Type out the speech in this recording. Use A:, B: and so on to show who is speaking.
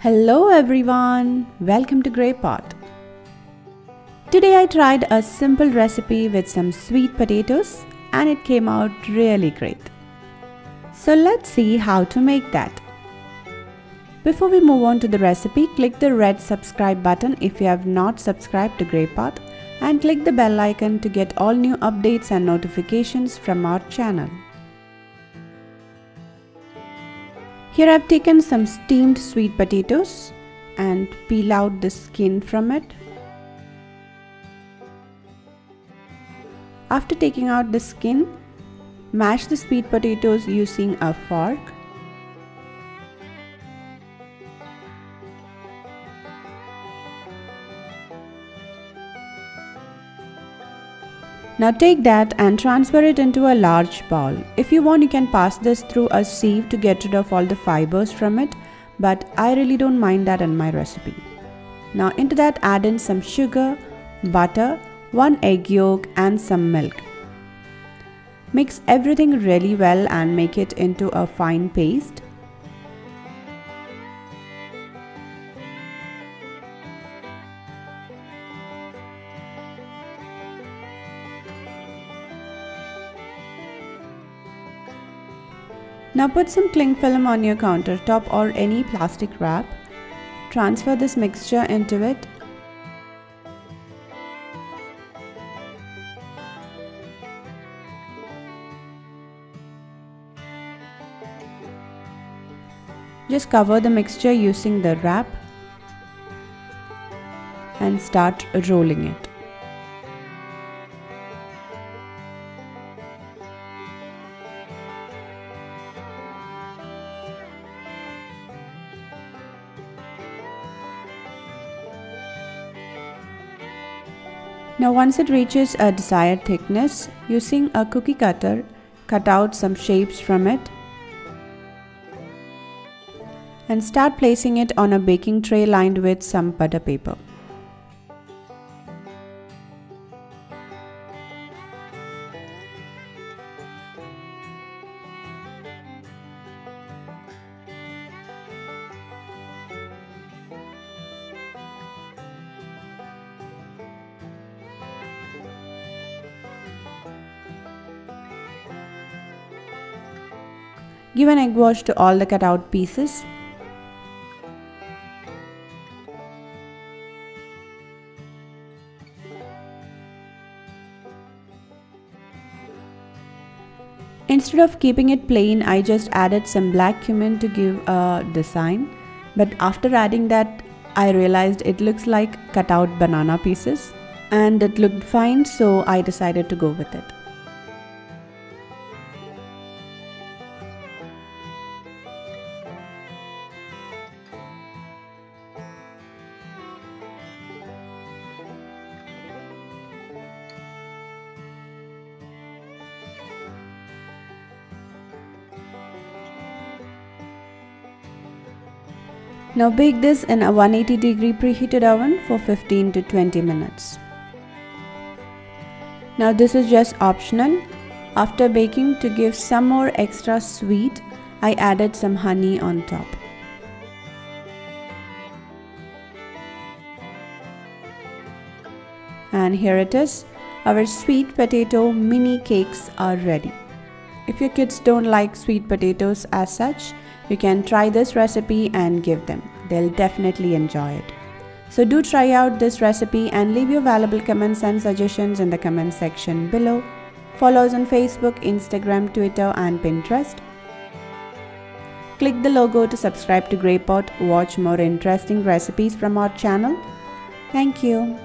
A: Hello everyone, welcome to Grey Pot. Today I tried a simple recipe with some sweet potatoes and it came out really great. So let's see how to make that. Before we move on to the recipe, click the red subscribe button if you have not subscribed to Grey Pot and click the bell icon to get all new updates and notifications from our channel. Here I've taken some steamed sweet potatoes and peel out the skin from it. After taking out the skin, mash the sweet potatoes using a fork. Now take that and transfer it into a large bowl. If you want, you can pass this through a sieve to get rid of all the fibers from it, but I really don't mind that in my recipe. Now into that add in some sugar, butter, 1 egg yolk and some milk. Mix everything really well and make it into a fine paste. Now put some cling film on your countertop or any plastic wrap. Transfer this mixture into it. Just cover the mixture using the wrap and start rolling it. Now once it reaches a desired thickness, using a cookie cutter, cut out some shapes from it and start placing it on a baking tray lined with some butter paper. Give an egg wash to all the cut out pieces. Instead of keeping it plain, I just added some black cumin to give a design. But after adding that, I realized it looks like cut out banana pieces and it looked fine, so I decided to go with it. Now bake this in a 180-degree preheated oven for 15 to 20 minutes. Now this is just optional. After baking, to give some more extra sweet, I added some honey on top. And here it is. Our sweet potato mini cakes are ready. If your kids don't like sweet potatoes as such, you can try this recipe and give them. They'll definitely enjoy it. So do try out this recipe and leave your valuable comments and suggestions in the comment section below. Follow us on Facebook, Instagram, Twitter and Pinterest. Click the logo to subscribe to Grey Pot. Watch more interesting recipes from our channel. Thank you.